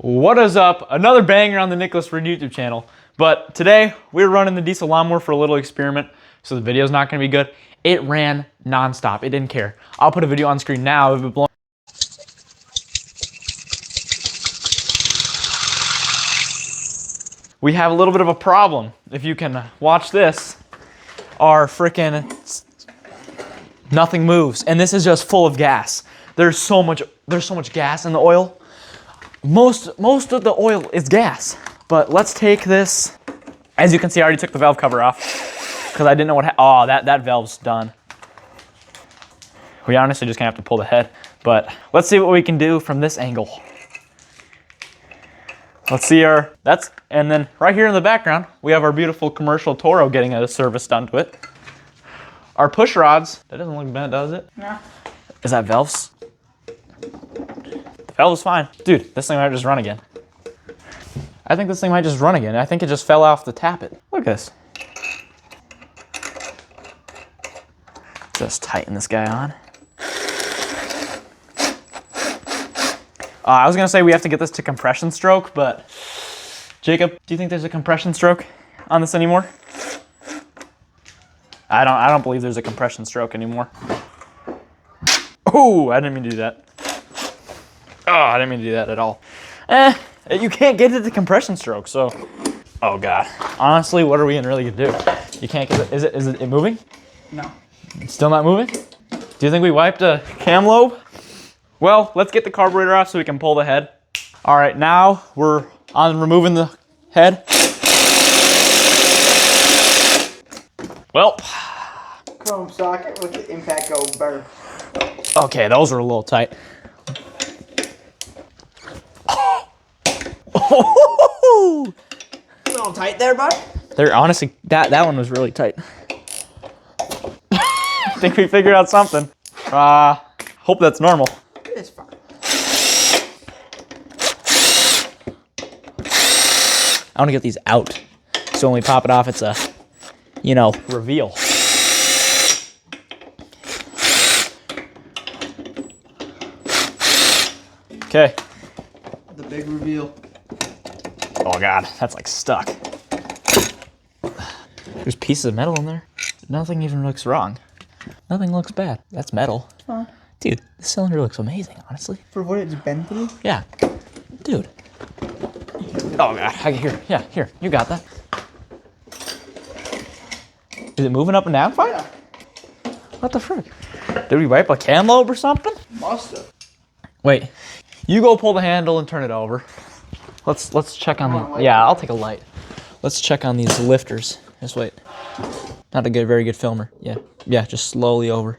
What is up? Another banger on the Nicholas Reed YouTube channel. But today we're running the diesel lawnmower for a little experiment, so the video's not gonna be good. It ran nonstop. It didn't care. I'll put a video on screen now of it blowing. We have a little bit of a problem. If you can watch this, our frickin' nothing moves, and this is just full of gas. There's so much gas in the oil. Most of the oil is gas. But let's take this. As you can see, I already took the valve cover off because I didn't know what oh, that valve's done. We honestly just gonna have to pull the head, but let's see what we can do from this angle. Let's see and then right here in the background, we have our beautiful commercial Toro getting a service done to it. Our push rods, that doesn't look bad, does it? No. Is that valves? The valve is fine. Dude, this thing might just run again. I think this thing might just run again. I think it just fell off the tappet. Look at this. Just tighten this guy on. I was gonna say we have to get this to compression stroke, but Jacob, do you think there's a compression stroke on this anymore? I don't believe there's a compression stroke anymore. Oh, I didn't mean to do that. Oh, I didn't mean to do that at all. You can't get it to compression stroke, so. Oh God. Honestly, what are we really gonna do? You can't get it, is it moving? No. It's still not moving? Do you think we wiped a cam lobe? Well, let's get the carburetor off so we can pull the head. All right, now we're on removing the head. Well. Chrome socket with the impact go burr. Okay, those are a little tight. Oh! A little tight there, bud? They're honestly, that one was really tight. I think we figured out something. Hope that's normal. It's fine. I want to get these out. So when we pop it off, it's a, reveal. Okay. The big reveal. Oh God, that's like stuck. There's pieces of metal in there. Nothing even looks wrong. Nothing looks bad. That's metal. Fine. Dude, this cylinder looks amazing, honestly. For what it's been through? Yeah. Dude. Oh God, I can hear. Yeah, here, you got that. Is it moving up and down fine? Yeah. What the frick? Did we wipe a cam lobe or something? Must have. Wait, you go pull the handle and turn it over. Let's check on the, yeah, I'll take a light. Let's check on these lifters. Just wait. Not a very good filmer. Yeah, just slowly over.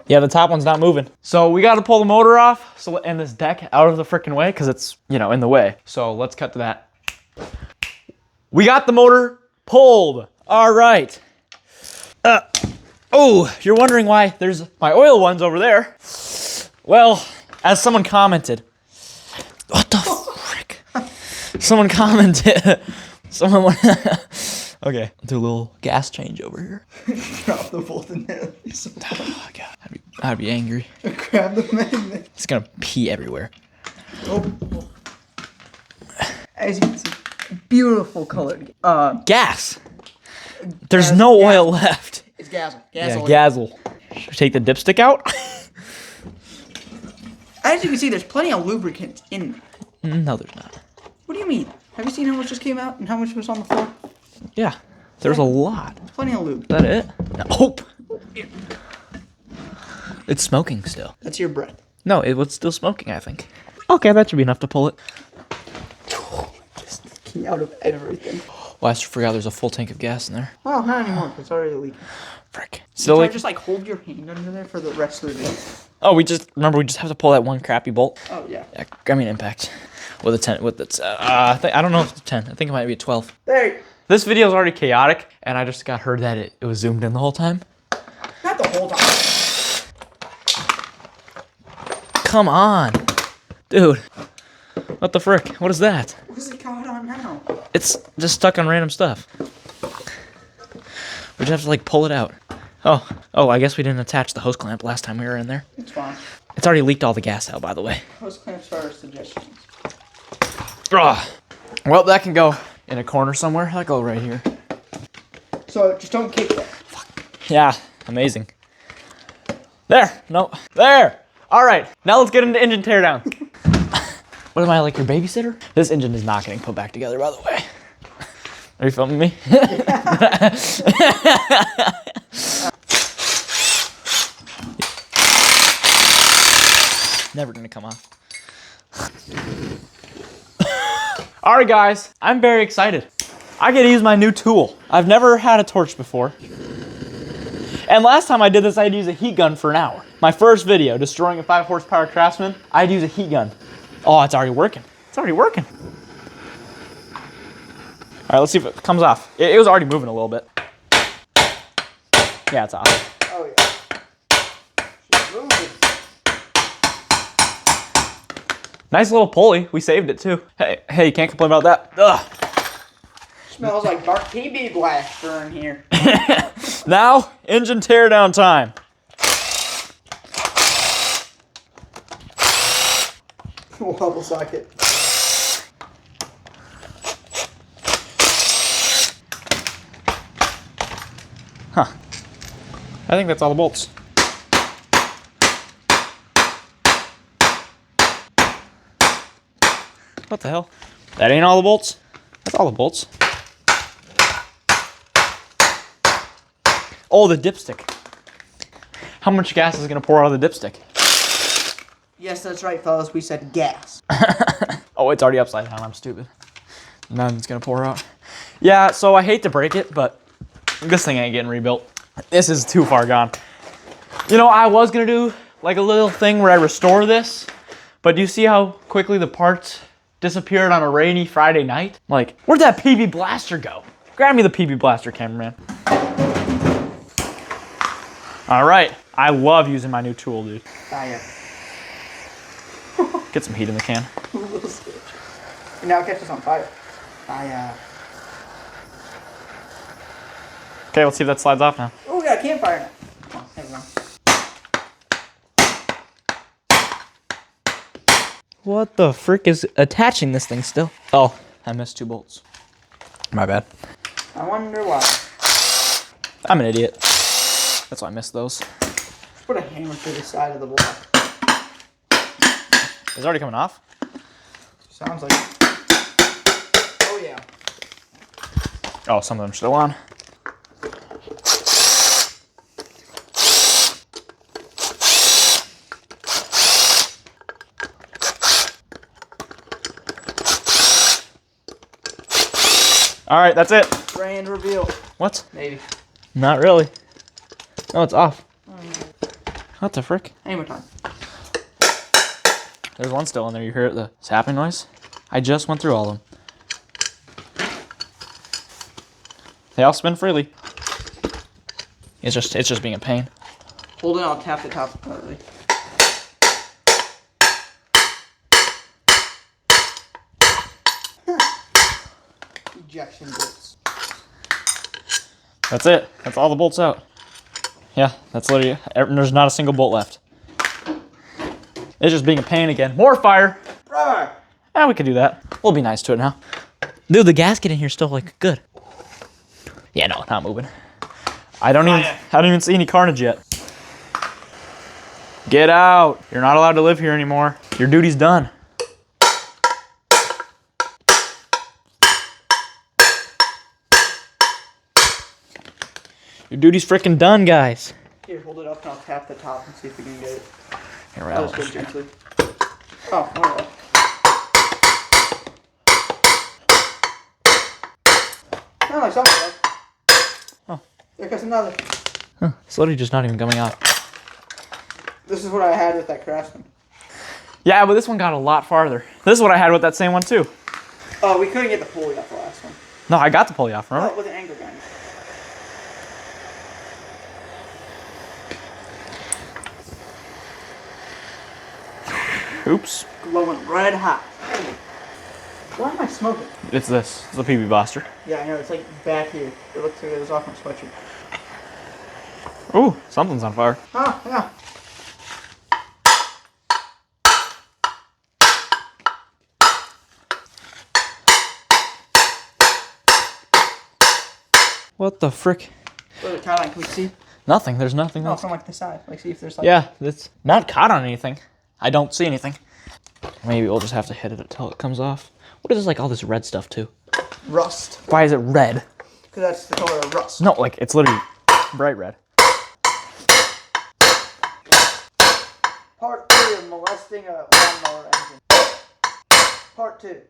Yeah, the top one's not moving. So we gotta pull the motor off and this deck out of the frickin' way because it's, in the way. So let's cut to that. We got the motor pulled. All right. Oh, you're wondering why there's my oil ones over there. Well, as someone commented, what the frick? Someone commented, okay, I'll do a little gas change over here. Drop the bolt in there. Oh God, I'd be angry. Grab the magnet. It's gonna pee everywhere. Oh. As you can see, beautiful colored. Gas. There's no oil left. It's gasoline. Yeah, gasoline. Should we take the dipstick out? As you can see, there's plenty of lubricant in there. No, there's not. What do you mean? Have you seen how much just came out and how much was on the floor? Yeah, there's a lot. Plenty of lube. Is that it? No. Oh. It's smoking still. That's your breath. No, it was still smoking, I think. Okay, that should be enough to pull it. Just leaking out of everything. Well, I forgot there's a full tank of gas in there. Well, not anymore. It's already leaking. Frick. So just hold your hand under there for the rest of the day. Oh, we just have to pull that one crappy bolt. Oh yeah. I mean impact. With a 10, with its, I don't know if it's a 10. I think it might be a 12. There. This video is already chaotic, and I just heard that it was zoomed in the whole time. Not the whole time. Come on. Dude. What the frick? What is that? What is it caught on now? It's just stuck on random stuff. We just have to pull it out. Oh, I guess we didn't attach the hose clamp last time we were in there. It's fine. It's already leaked all the gas out, by the way. Hose clamps are a suggestion. questions. Ugh. Well, that can go in a corner somewhere. That'll go right here. So just don't kick that. Yeah, amazing. There, no, there. All right, now let's get into engine teardown. What am I, like your babysitter? This engine is not getting put back together, by the way. Are you filming me? Never gonna come off. All right, guys, I'm very excited. I get to use my new tool. I've never had a torch before. And last time I did this, I had to use a heat gun for an hour. My first video, destroying a 5 horsepower Craftsman, I had to use a heat gun. Oh, it's already working. It's already working. All right, let's see if it comes off. It was already moving a little bit. Yeah, it's off. Oh yeah. She's moving. Nice little pulley. We saved it too. Hey, you can't complain about that. Ugh. Smells like dark PB blaster in here. Now, engine teardown time. Wobble socket. Huh. I think that's all the bolts. What the hell? That ain't all the bolts? That's all the bolts. Oh, the dipstick. How much gas is gonna pour out of the dipstick? Yes, that's right, fellas. We said gas. Oh, it's already upside down. I'm stupid. Nothing's gonna pour out. Yeah, so I hate to break it, but this thing ain't getting rebuilt. This is too far gone. You know, I was gonna do like a little thing where I restore this, but do you see how quickly the parts disappeared on a rainy Friday night? Like, where'd that PB blaster go? Grab me the PB blaster, cameraman. All right, I love using my new tool, dude. Fire. Get some heat in the can. Little switch. And now it catches on fire. Fire. Okay, let's see if that slides off now. Oh, we got a campfire now. Come on, never mind. What the frick is attaching this thing still? Oh, I missed 2 bolts. My bad. I wonder why. I'm an idiot. That's why I missed those. Let's put a hammer through the side of the block. It's already coming off? Sounds like it. Oh, yeah. Oh, some of them are still on. All right, that's it. Grand reveal. What? Maybe. Not really. Oh, it's off. What the frick? Hammer time. There's one still in there. You hear the zapping noise? I just went through all of them. They all spin freely. It's just being a pain. Hold it, I'll tap the top slightly. Ejection bolts. That's it. That's all the bolts out. Yeah, that's literally, there's not a single bolt left. It's just being a pain again. More fire. Rubber. We could do that. We'll be nice to it now. Dude, the gasket in here still like good. Yeah, no, not moving. I don't even see any carnage yet. Get out. You're not allowed to live here anymore. Your duty's done. Your duty's freaking done, guys. Here, hold it up and I'll tap the top and see if we can get it. Here, That was good, gently. Oh, alright. Sound like something else. Oh. There goes another. Huh, it's literally just not even coming off. This is what I had with that Craftsman. Yeah, but this one got a lot farther. This is what I had with that same one too. Oh, we couldn't get the pulley off the last one. No, I got the pulley off, remember? Oh, with an angle gun. Oops. Glowing red hot. Why am I smoking? It's this. It's the PB Blaster. Yeah, I know. It's like back here. It looks like it was off my sweatshirt. Ooh, something's on fire. Oh, yeah. What the frick? What is it caught on? Can we see? Nothing. There's nothing No, else. from like the side. Like see if there's like. Yeah, it's not caught on anything. I don't see anything. Maybe we'll just have to hit it until it comes off. What is this, like all this red stuff too? Rust. Why is it red? Because that's the color of rust. No, like it's literally bright red. Part 2 of molesting a lawnmower engine. Part 2.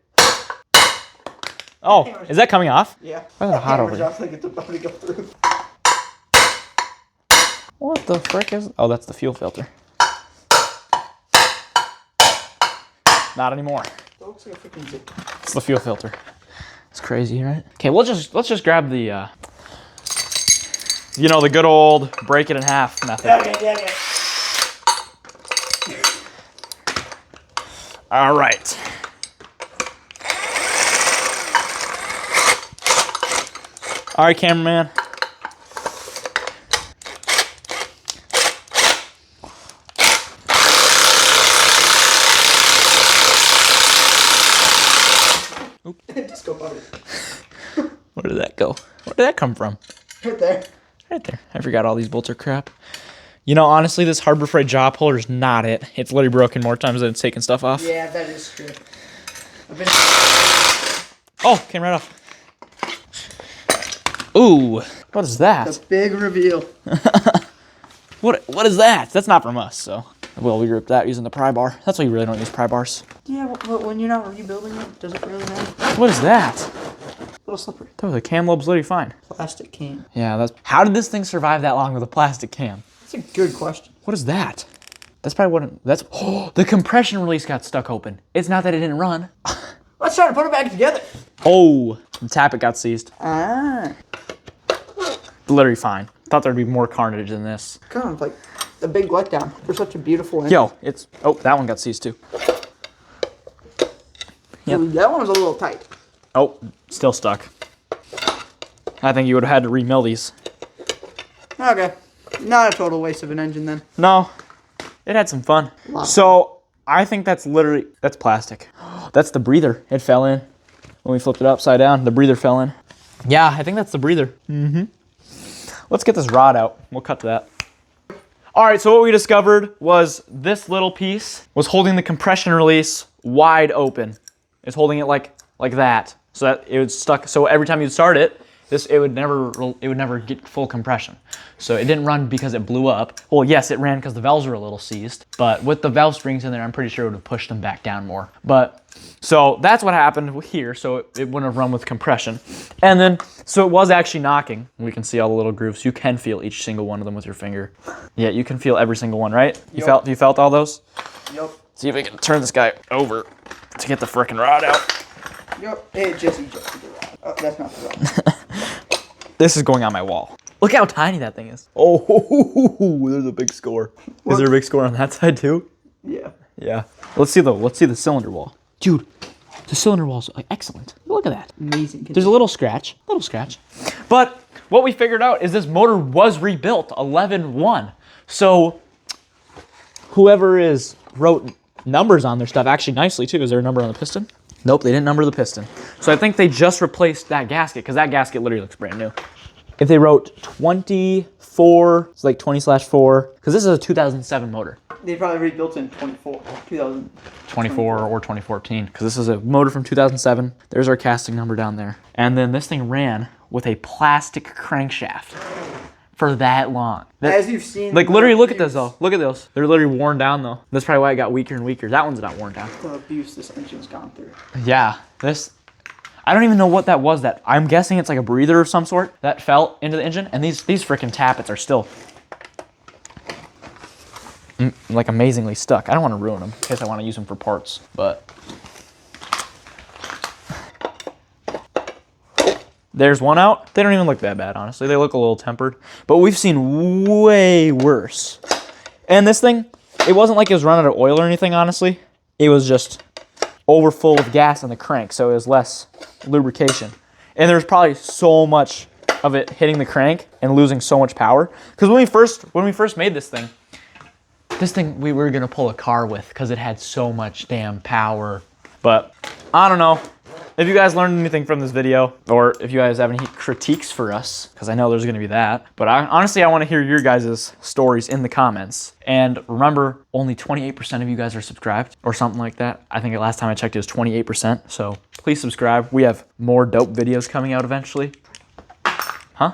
Oh, is that coming off? Yeah. Why is it hot over Hammer's here? off like it's about to go through. What the frick is? Oh, that's the fuel filter. Not anymore. That looks like a freaking zip. It's the fuel filter. It's crazy, right? Okay, let's just grab the you know, the good old break it in half method. Okay. All right. All right, cameraman. Disco butter. Where did that go? Where did that come from? Right there. Right there. I forgot all these bolts are crap. You know, honestly, this Harbor Freight jaw puller is not it. It's literally broken more times than it's taken stuff off. Yeah, that is true. Oh, came right off. Ooh, what is that? The big reveal. What is that? That's not from us, so. Well, we ripped that using the pry bar. That's why you really don't use pry bars. Yeah, but when you're not rebuilding it, does it really matter? What is that? Little slippery. Oh, the cam lobe's literally fine. Plastic can. Yeah, that's. How did this thing survive that long with a plastic cam? That's a good question. What is that? That's probably what. That's. Oh, the compression release got stuck open. It's not that it didn't run. Let's try to put it back together. Oh, the tappet got seized. Ah. Literally fine. Thought there'd be more carnage than this. Kind of like a big letdown for such a beautiful engine. Yo, it's. Oh, that one got seized too. Yep. Ooh, that one was a little tight. Oh, still stuck. I think you would have had to remill these. Okay. Not a total waste of an engine then. No, it had some fun. So I think that's plastic. That's the breather. It fell in when we flipped it upside down. The breather fell in. Yeah, I think that's the breather. Mm-hmm. Let's get this rod out. We'll cut to that. All right, so what we discovered was this little piece was holding the compression release wide open. It's holding it like that, so that it was stuck. So every time you'd start it, it would never get full compression. So it didn't run because it blew up. Well, yes, it ran because the valves were a little seized, but with the valve springs in there, I'm pretty sure it would have pushed them back down more. But so that's what happened here. So it wouldn't have run with compression. And then, so it was actually knocking. We can see all the little grooves. You can feel each single one of them with your finger. Yeah, you can feel every single one, right? You felt all those? Yep. See if we can turn this guy over to get the frickin' rod out. Yep. It just ejected the rod. Oh, that's not the rod. This is going on my wall. Look how tiny that thing is. Oh, there's a big score. What? Is there a big score on that side too? Yeah. Yeah. Let's see the cylinder wall. Dude, the cylinder wall's like excellent. Look at that. Amazing. There's a little scratch. But what we figured out is this motor was rebuilt 11-1. So whoever wrote numbers on their stuff actually nicely too. Is there a number on the piston? Nope, they didn't number the piston. So I think they just replaced that gasket because that gasket literally looks brand new. If they wrote 24, it's like 20/4, because this is a 2007 motor. They probably rebuilt in 2000. 24 or 2014, because this is a motor from 2007. There's our casting number down there. And then this thing ran with a plastic crankshaft for that long. As you've seen. Like literally, look at this though. Look at those. They're literally worn down though. That's probably why it got weaker and weaker. That one's not worn down. The abuse this engine's gone through. Yeah, I don't even know what that was. That I'm guessing it's like a breather of some sort that fell into the engine. And these freaking tappets are still like amazingly stuck. I don't want to ruin them in case I want to use them for parts, but there's one out. They don't even look that bad, honestly. They look a little tempered, but we've seen way worse. And this thing, it wasn't like it was running out of oil or anything, honestly. It was just over full of gas in the crank, so it was less lubrication. And there's probably so much of it hitting the crank and losing so much power. Because when we first made this thing we were gonna pull a car with because it had so much damn power. But I don't know. if you guys learned anything from this video, or if you guys have any critiques for us, because I know there's gonna be that, but honestly, I wanna hear your guys' stories in the comments. And remember, only 28% of you guys are subscribed, or something like that. I think the last time I checked it was 28%, so please subscribe. We have more dope videos coming out eventually. Huh?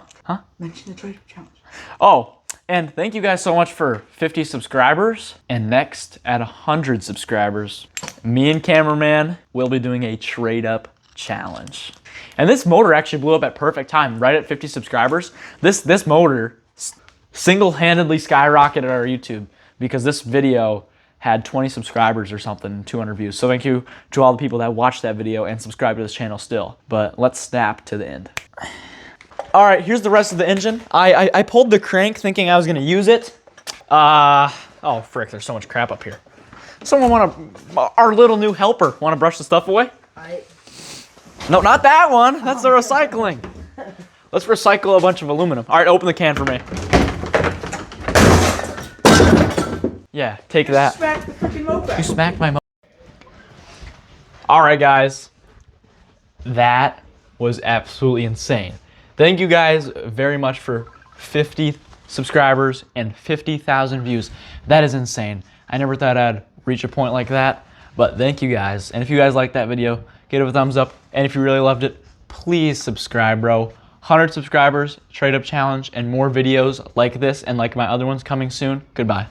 Mention the trade-up challenge. Oh, and thank you guys so much for 50 subscribers. And next, at 100 subscribers, me and cameraman will be doing a trade-up challenge. And this motor actually blew up at perfect time, right at 50 subscribers. This motor single-handedly skyrocketed our YouTube because this video had 20 subscribers or something and 200 views. So thank you to all the people that watched that video and subscribe to this channel still. But let's snap to the end. All right, here's the rest of the engine. I pulled the crank thinking I was gonna use it. Oh frick, there's so much crap up here. Our little new helper, wanna brush the stuff away? No, not that one, that's the recycling. Let's recycle a bunch of aluminum. All right, open the can for me. Yeah, take that. Smack the freaking moped. You smacked my All right, guys. That was absolutely insane. Thank you guys very much for 50 subscribers and 50,000 views. That is insane. I never thought I'd reach a point like that, but thank you guys. And if you guys liked that video, give it a thumbs up. And if you really loved it, please subscribe, bro. 100 subscribers, trade up challenge, and more videos like this and like my other ones coming soon. Goodbye.